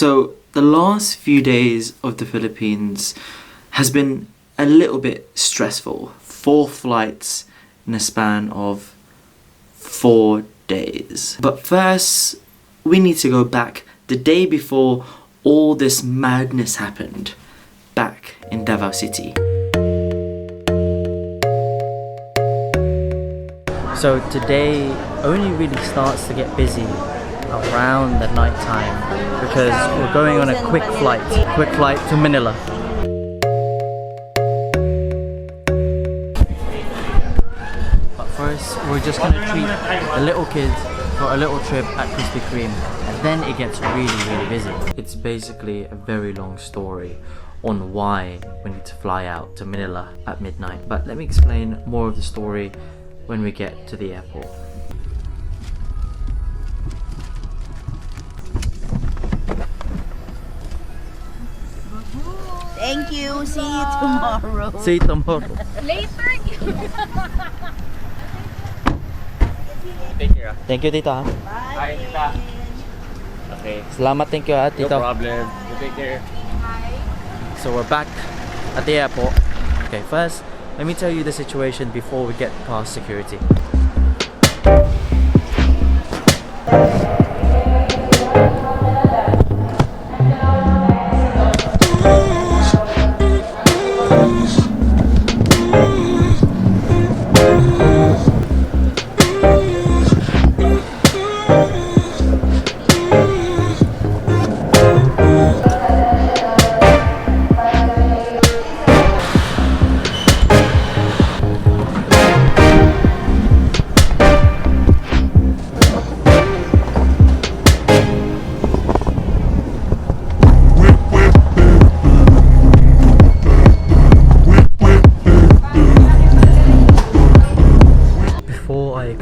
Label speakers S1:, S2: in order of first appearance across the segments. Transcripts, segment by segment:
S1: So the last few days of the Philippines has been a little bit stressful. 4 flights in a span of 4 days. But first, we need to go back the day before all this madness happened, back in Davao City. So today only really starts to get busy around the night time because we're going on a quick flight to Manila. But first we're just gonna treat the little kids for a little trip at Krispy Kreme, and then it gets really busy. It's basically a very long story on why we need to fly out to Manila at midnight, but let me explain more of the story when we get to the airport.
S2: Thank you. See you tomorrow.
S1: See you tomorrow.
S3: Later.
S4: Take care.
S1: Thank you, Tita.
S4: Bye, Tita. Okay.
S1: Salamat, thank you, Tito.
S4: No problem. You take care.
S1: So we're back at the airport. Okay, first, let me tell you the situation before we get past security.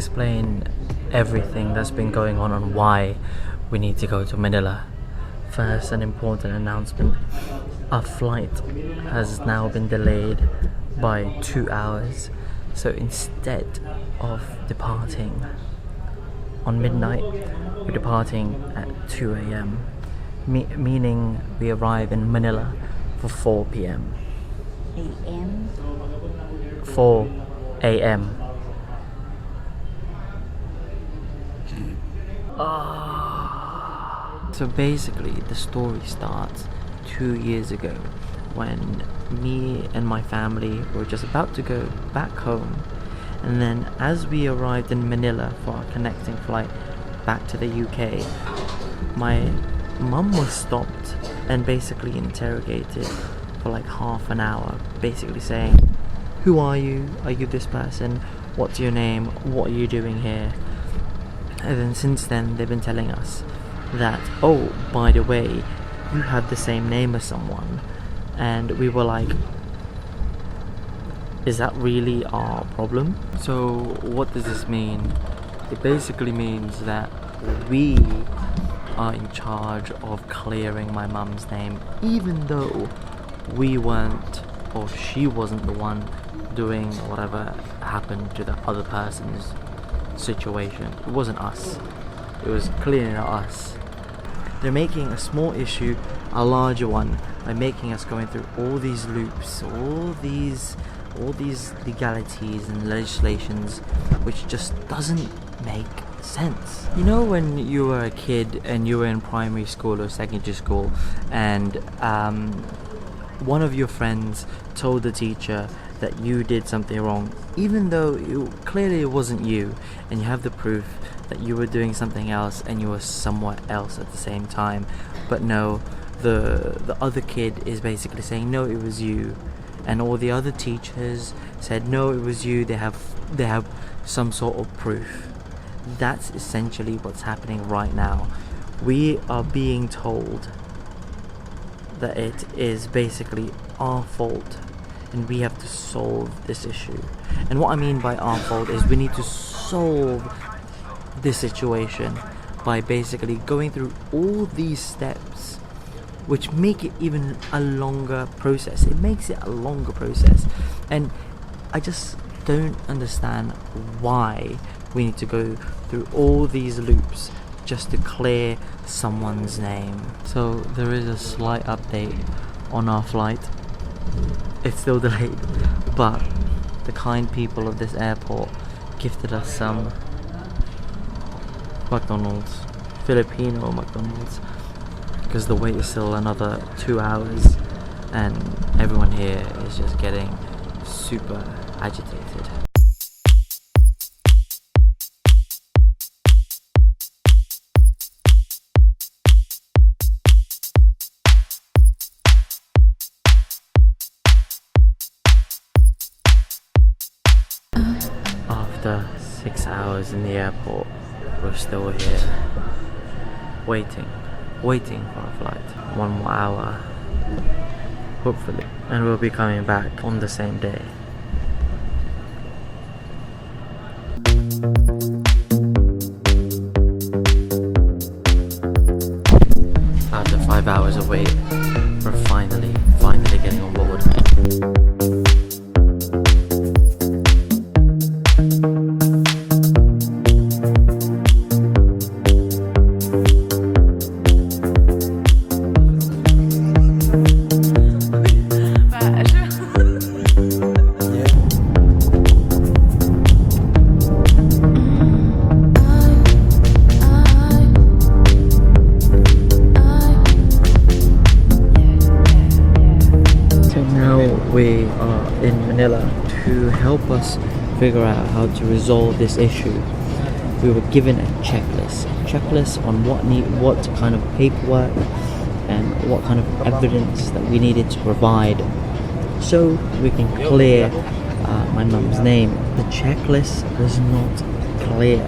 S1: Explain everything that's been going on why we need to go to Manila. First, an important announcement. Our flight has now been delayed by 2 hours. So instead of departing on midnight, we're departing at 2 a.m. Meaning we arrive in Manila for 4 p.m.
S2: AM?
S1: 4 a.m. So basically the story starts 2 years ago when me and my family were just about to go back home, and then as we arrived in Manila for our connecting flight back to the UK, my mum was stopped and basically interrogated for like half an hour, basically saying, "Who are you? Are you this person? What's your name? What are you doing here?" And then since then they've been telling us that, "Oh, by the way, you have the same name as someone." And we were like, is that really our problem? So what does this mean? It basically means that we are in charge of clearing my mum's name, even though we weren't, or she wasn't the one doing whatever happened to the other person's situation. It wasn't us. It was clearly not us. They're making a small issue a larger one by making us going through all these loops, all these legalities and legislations, which just doesn't make sense. You know, when you were a kid and you were in primary school or secondary school, and one of your friends told the teacher that you did something wrong, even though clearly it wasn't you, and you have the proof that you were doing something else and you were somewhere else at the same time, but no, the other kid is basically saying, "No, it was you," and all the other teachers said, "No, it was you." They have some sort of proof. That's essentially what's happening right now. We are being told that it is basically our fault and we have to solve this issue. And what I mean by our fault is we need to solve this situation by basically going through all these steps, which make it even a longer process. It makes it a longer process, and I just don't understand why we need to go through all these loops just to clear someone's name. So there is a slight update on our flight. It's still delayed, but the kind people of this airport gifted us some McDonald's, Filipino McDonald's, because the wait is still another 2 hours and everyone here is just getting super agitated. After 6 hours in the airport, we're still here, waiting for our flight. 1 more hour, hopefully, and we'll be coming back on the same day. After 5 hours of wait, we're finally getting on board. We are in Manila. To help us figure out how to resolve this issue, we were given a checklist on what kind of paperwork and what kind of evidence that we needed to provide so we can clear my mum's name. The checklist was not clear.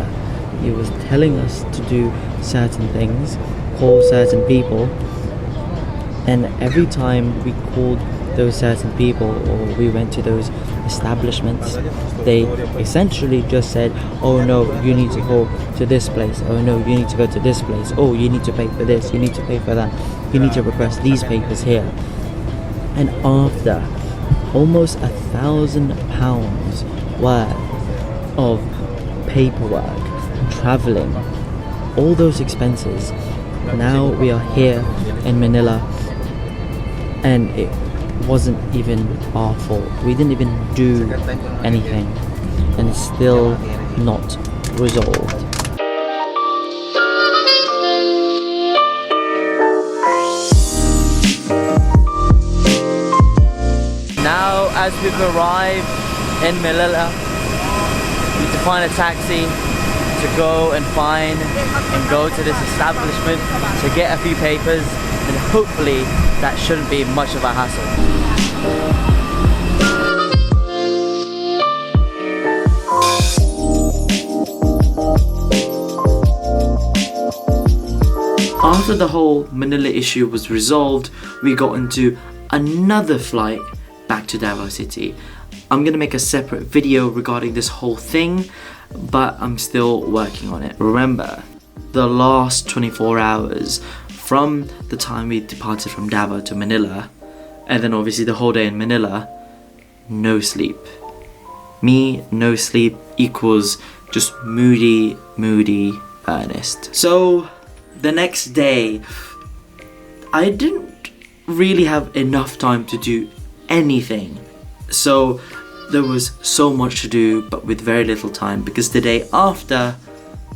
S1: It was telling us to do certain things, call certain people, and every time we called those certain people or we went to those establishments, they essentially just said, oh no, you need to go to this place, oh no, you need to go to this place, oh you need to pay for this, you need to pay for that, you need to request these papers here. And after almost £1,000 worth of paperwork, traveling, all those expenses, now we are here in Manila, and it wasn't even our fault. We didn't even do anything, and it's still not resolved. Now, as we've arrived in Manila, we need to find a taxi to go and go to this establishment to get a few papers, and hopefully that shouldn't be much of a hassle. After the whole Manila issue was resolved, we got into another flight back to Davao City. I'm gonna make a separate video regarding this whole thing, but I'm still working on it. Remember, the last 24 hours from the time we departed from Davao to Manila, and then obviously the whole day in Manila, no sleep. Me, no sleep equals just moody, earnest. So the next day, I didn't really have enough time to do anything. So there was so much to do, but with very little time, because the day after,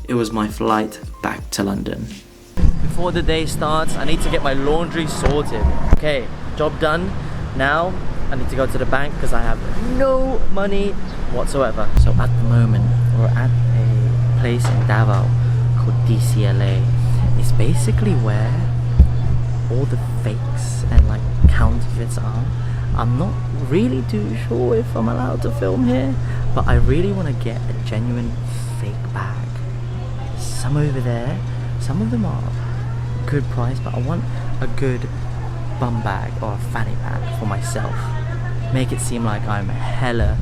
S1: it was my flight back to London. Before the day starts, I need to get my laundry sorted. Okay, job done. Now I need to go to the bank because I have no money whatsoever. So at the moment, we're at a place in Davao called DCLA. It's basically where all the fakes and like counterfeits are. I'm not really too sure if I'm allowed to film here, but I really want to get a genuine fake bag. Some over there, some of them are good price, but I want a good bum bag or a fanny pack for myself. Make it seem like I'm hella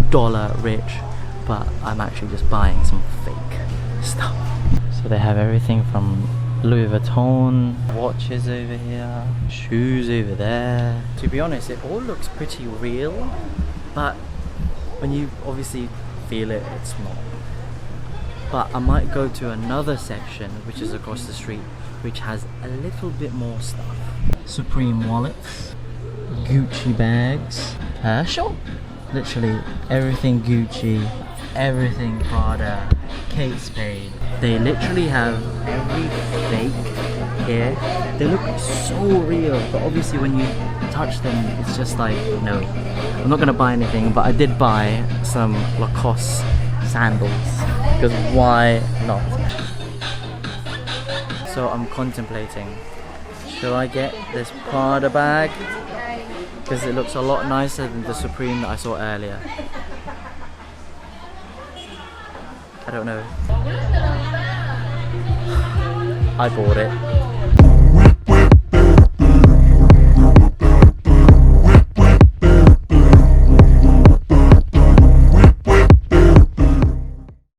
S1: dollar rich, but I'm actually just buying some fake stuff. So they have everything from Louis Vuitton, watches over here, shoes over there. To be honest, it all looks pretty real, but when you obviously feel it, it's not. But I might go to another section, which is across the street, which has a little bit more stuff. Supreme wallets, Gucci bags, Herschel. Literally everything Gucci, everything Prada, Kate Spade. They literally have every fake here. They look so real, but obviously when you touch them, it's just like, no. I'm not gonna buy anything, but I did buy some Lacoste sandals, because why not? So I'm contemplating, should I get this Prada bag? Because it looks a lot nicer than the Supreme that I saw earlier. I don't know. I bought it.